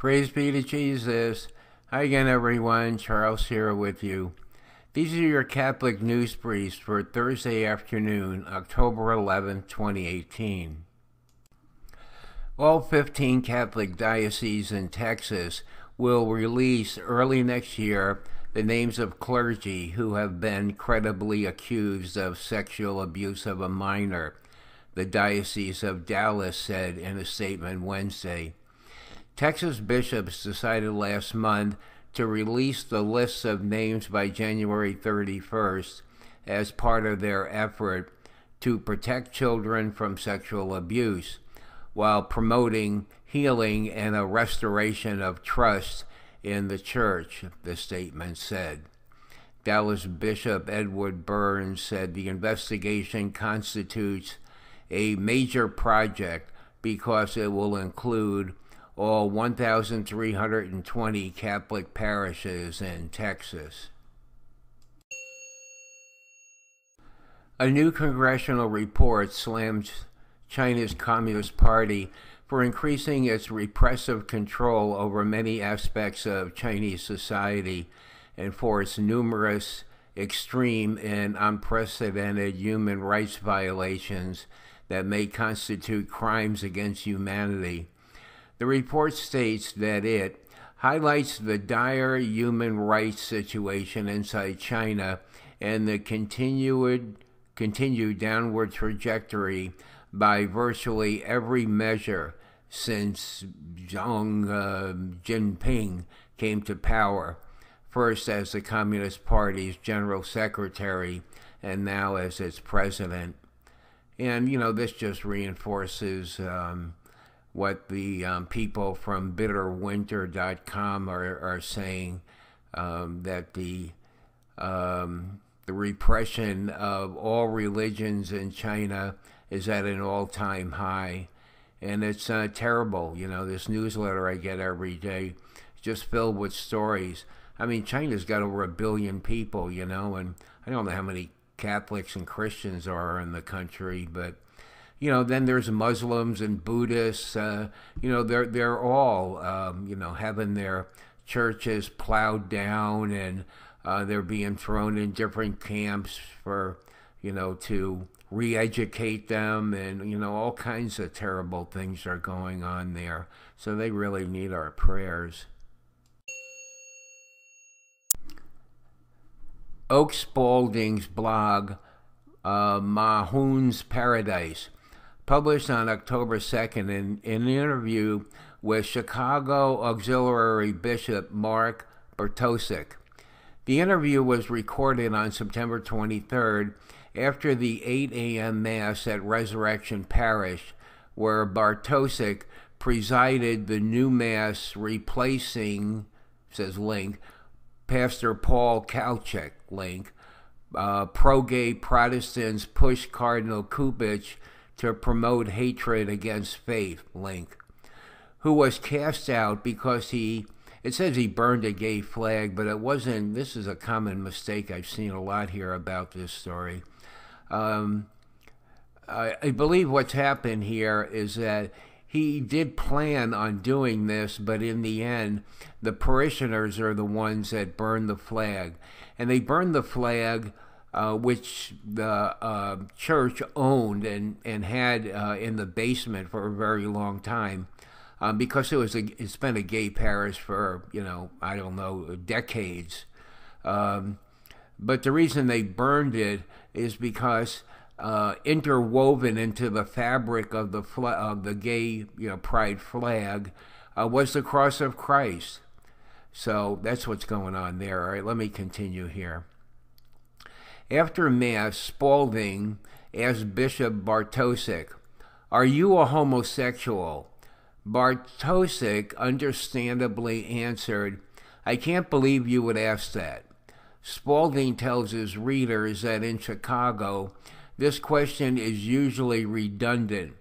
Praise be to Jesus. Hi again, everyone. Charles here with you. These are your Catholic News Briefs for Thursday afternoon, October 11, 2018. All 15 Catholic dioceses in Texas will release early next year the names of clergy who have been credibly accused of sexual abuse of a minor, the Diocese of Dallas said in a statement Wednesday. Texas bishops decided last month to release the lists of names by January 31st as part of their effort to protect children from sexual abuse, while promoting healing and a restoration of trust in the Church, the statement said. Dallas Bishop Edward Burns said the investigation constitutes a major project because it will include all 1,320 Catholic parishes in Texas. A new congressional report slams China's Communist Party for increasing its repressive control over many aspects of Chinese society and for its numerous extreme and unprecedented human rights violations that may constitute crimes against humanity. The report states that it highlights the dire human rights situation inside China and the continued downward trajectory by virtually every measure since Xi Jinping came to power, first as the Communist Party's General Secretary and now as its president. And, this just reinforces what the people from bitterwinter.com are saying, that the repression of all religions in China is at an all-time high. And it's terrible. This newsletter I get every day is just filled with stories. I mean, China's got over 1 billion people, and I don't know how many Catholics and Christians are in the country, but then there's Muslims and Buddhists. They're all having their churches plowed down, and they're being thrown in different camps for to re-educate them, and all kinds of terrible things are going on there. So they really need our prayers. Oak Spalding's blog, Mahoun's Paradise, published on October 2nd in an interview with Chicago Auxiliary Bishop Mark Bartosik. The interview was recorded on September 23rd after the 8 a.m. Mass at Resurrection Parish, where Bartosik presided the new Mass replacing, says link, Pastor Paul Kalchik, link, pro-gay Protestants push Cardinal Kupich to promote hatred against faith, link, who was cast out because it says he burned a gay flag, but it wasn't. This is a common mistake I've seen a lot here about this story. I believe what's happened here is that he did plan on doing this, but in the end, the parishioners are the ones that burned the flag. And they burned the flag which the church owned and had in the basement for a very long time, because it's been a gay parish for, I don't know, decades. But the reason they burned it is because interwoven into the fabric of the gay pride flag was the cross of Christ. So that's what's going on there. All right, let me continue here. After Mass, Spalding asked Bishop Bartosik, "Are you a homosexual?" Bartosik understandably answered, "I can't believe you would ask that." Spalding tells his readers that in Chicago, this question is usually redundant.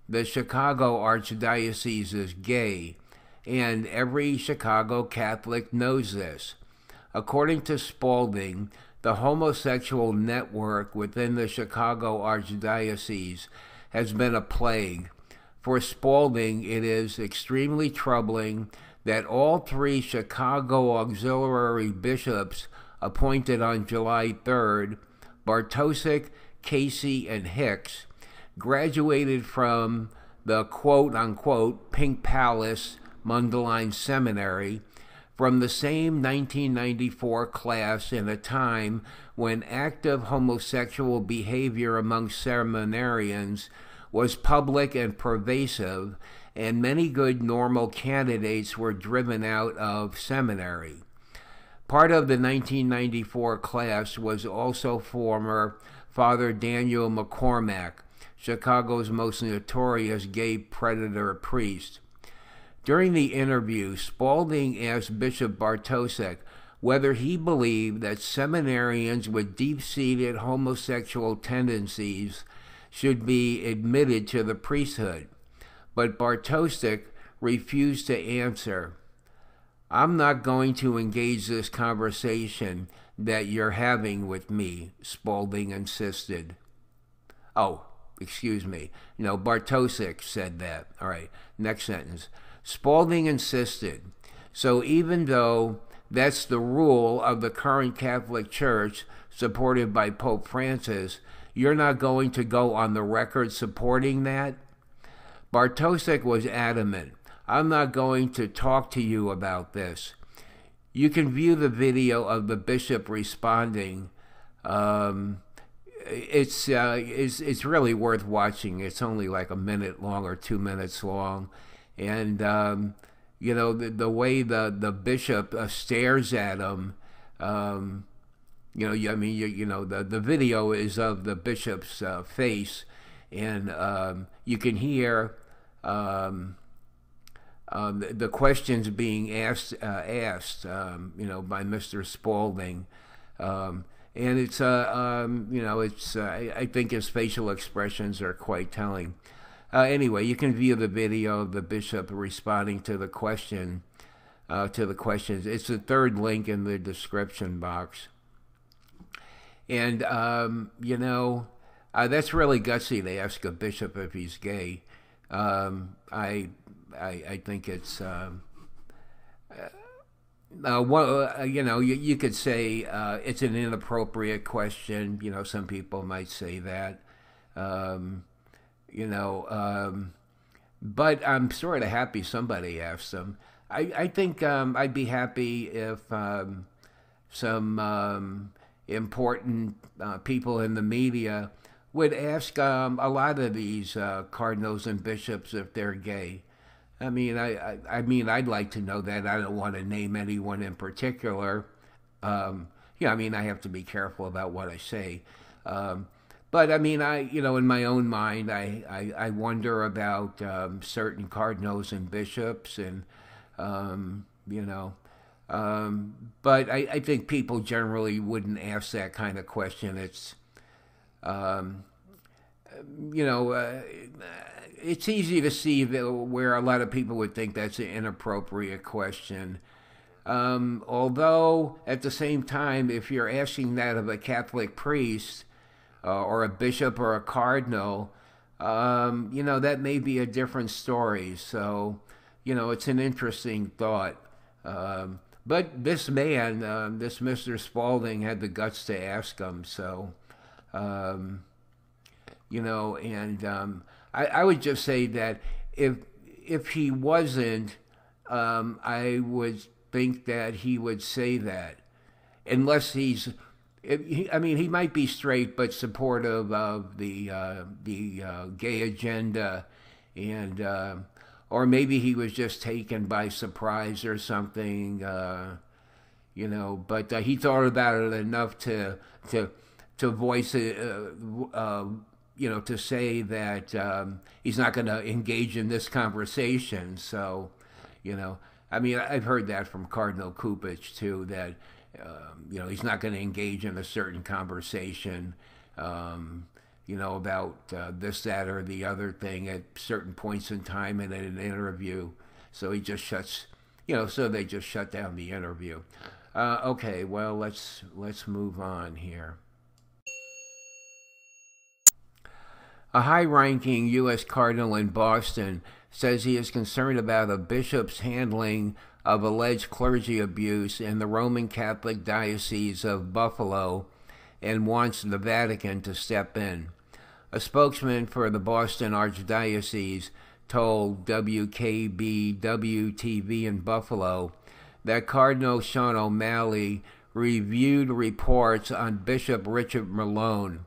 The Chicago Archdiocese is gay, and every Chicago Catholic knows this. According to Spalding, the homosexual network within the Chicago Archdiocese has been a plague. For Spalding, it is extremely troubling that all three Chicago auxiliary bishops appointed on July 3rd, Bartosik, Casey, and Hicks, graduated from the quote-unquote Pink Palace Mundelein Seminary from the same 1994 class in a time when active homosexual behavior among seminarians was public and pervasive, and many good normal candidates were driven out of seminary. Part of the 1994 class was also former Father Daniel McCormack, Chicago's most notorious gay predator priest. During the interview, Spaulding asked Bishop Bartosik whether he believed that seminarians with deep-seated homosexual tendencies should be admitted to the priesthood, but Bartosik refused to answer. "I'm not going to engage this conversation that you're having with me," Spaulding insisted. Oh, excuse me. No, Bartosik said that. All right, next sentence. Spaulding insisted. "So even though that's the rule of the current Catholic Church, supported by Pope Francis, you're not going to go on the record supporting that?" Bartosik was adamant. "I'm not going to talk to you about this." You can view the video of the bishop responding. It's really worth watching. It's only like a minute long or 2 minutes long. And, the way the bishop stares at him, the video is of the bishop's face, and you can hear the questions being asked, by Mr. Spaulding. And it's, I think his facial expressions are quite telling. Anyway, you can view the video of the bishop responding to the questions. It's the third link in the description box. And, that's really gutsy to ask a bishop if he's gay. I think it's, you could say it's an inappropriate question. Some people might say that. But I'm sort of happy somebody asked them. I think I'd be happy if some important people in the media would ask a lot of these cardinals and bishops if they're gay. I'd like to know that. I don't want to name anyone in particular. I have to be careful about what I say. But in my own mind, I wonder about certain cardinals and bishops, and but I think people generally wouldn't ask that kind of question. It's it's easy to see where a lot of people would think that's an inappropriate question. Although at the same time, if you're asking that of a Catholic priest, or a bishop or a cardinal, that may be a different story. So, it's an interesting thought. But this man, this Mr. Spaulding, had the guts to ask him. So, I would just say that if he wasn't, I would think that he would say that, unless he's. He might be straight, but supportive of the gay agenda, and or maybe he was just taken by surprise or something, But he thought about it enough to voice it, to say that he's not going to engage in this conversation. So, I've heard that from Cardinal Kupich too, that. He's not going to engage in a certain conversation, about this, that, or the other thing at certain points in time in an interview. So he just shuts, so they just shut down the interview. Okay, well, let's move on here. A high-ranking U.S. cardinal in Boston says he is concerned about a bishop's handling of alleged clergy abuse in the Roman Catholic Diocese of Buffalo and wants the Vatican to step in. A spokesman for the Boston Archdiocese told WKBW-TV in Buffalo that Cardinal Sean O'Malley reviewed reports on Bishop Richard Malone,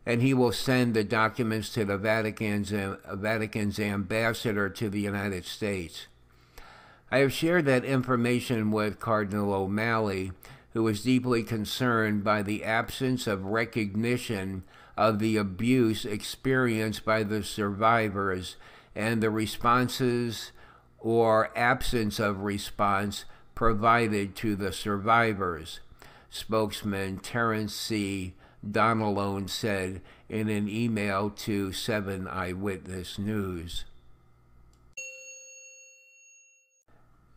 and he will send the documents to the Vatican's ambassador to the United States. I have shared that information with Cardinal O'Malley, who is deeply concerned by the absence of recognition of the abuse experienced by the survivors and the responses or absence of response provided to the survivors, spokesman Terrence C. Donalone said in an email to 7 Eyewitness News.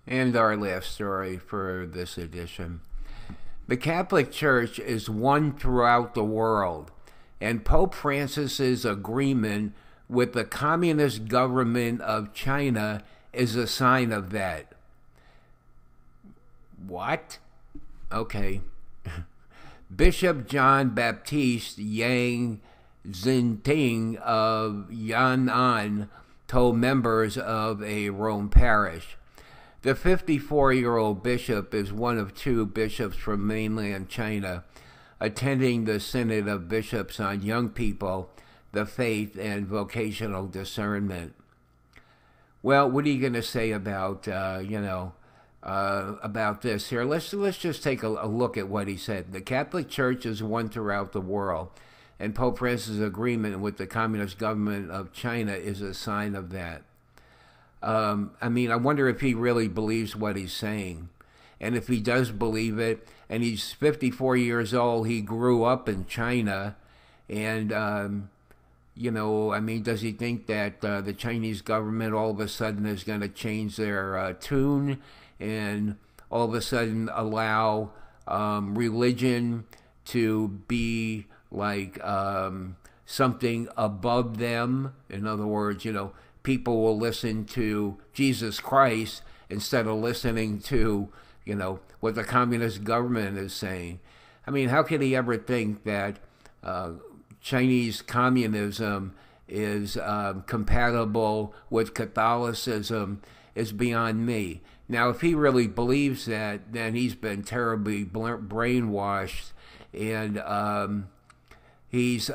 And our last story for this edition. The Catholic Church is one throughout the world, and Pope Francis's agreement with the Communist government of China is a sign of that. What? Okay. Bishop John Baptiste Yang Zinting of Yan'an told members of a Rome parish. The 54-year-old bishop is one of 2 bishops from mainland China attending the Synod of Bishops on Young People, the Faith, and Vocational Discernment. Well, what are you going to say about, about this here? Let's just take a look at what he said. The Catholic Church is one throughout the world, and Pope Francis' agreement with the Communist government of China is a sign of that. I wonder if he really believes what he's saying. And if he does believe it, and he's 54 years old, he grew up in China, and, does he think that the Chinese government all of a sudden is going to change their tune and all of a sudden allow religion to be like something above them? In other words, people will listen to Jesus Christ instead of listening to, what the communist government is saying. How could he ever think that Chinese communism is compatible with Catholicism is beyond me. Now, if he really believes that, then he's been terribly brainwashed, and this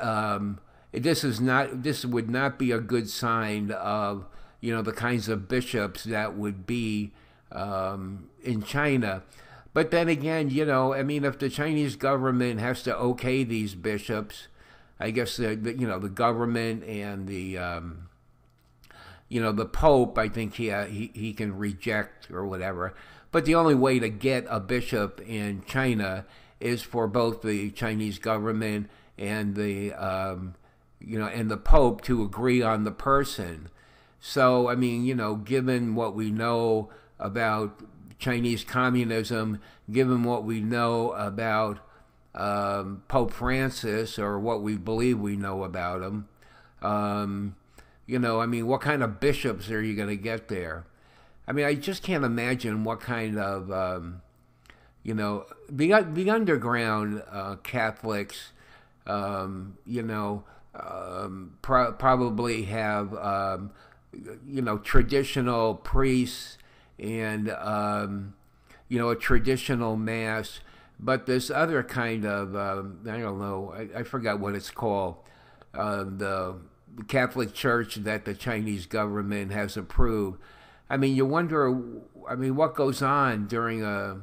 would not be a good sign of the kinds of bishops that would be in China. But then again, if the Chinese government has to okay these bishops, I guess the government and the Pope, I think he can reject or whatever. But the only way to get a bishop in China is for both the Chinese government and the and the Pope to agree on the person. So, given what we know about Chinese communism, given what we know about Pope Francis, or what we believe we know about him, what kind of bishops are you going to get there? I just can't imagine what kind of, the underground Catholics, probably have, traditional priests and, a traditional mass. But this other kind of, I don't know, I forgot what it's called, the Catholic Church that the Chinese government has approved. You wonder, what goes on during I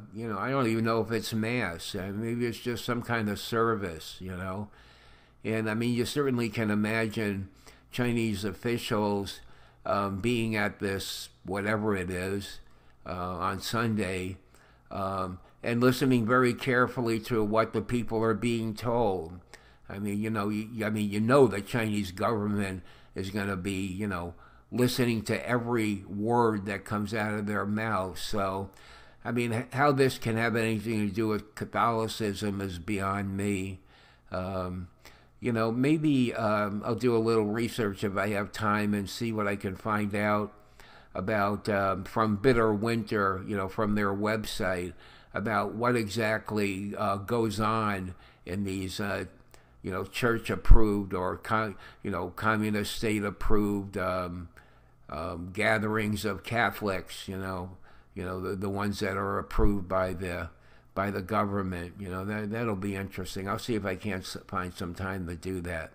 don't even know if it's mass. Maybe it's just some kind of service, And you certainly can imagine Chinese officials being at this, whatever it is, on Sunday, and listening very carefully to what the people are being told. The Chinese government is going to be, listening to every word that comes out of their mouth. So, how this can have anything to do with Catholicism is beyond me. Maybe I'll do a little research if I have time and see what I can find out about from Bitter Winter, from their website, about what exactly goes on in these, church-approved or communist state-approved gatherings of Catholics. The ones that are approved by the government. That'll be interesting. I'll see if I can't find some time to do that.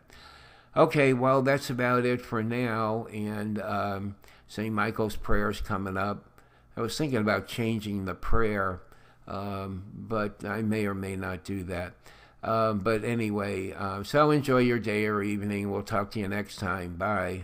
Okay, well, that's about it for now. And St. Michael's prayer is coming up. I was thinking about changing the prayer, but I may or may not do that. But anyway, so enjoy your day or evening. We'll talk to you next time. Bye.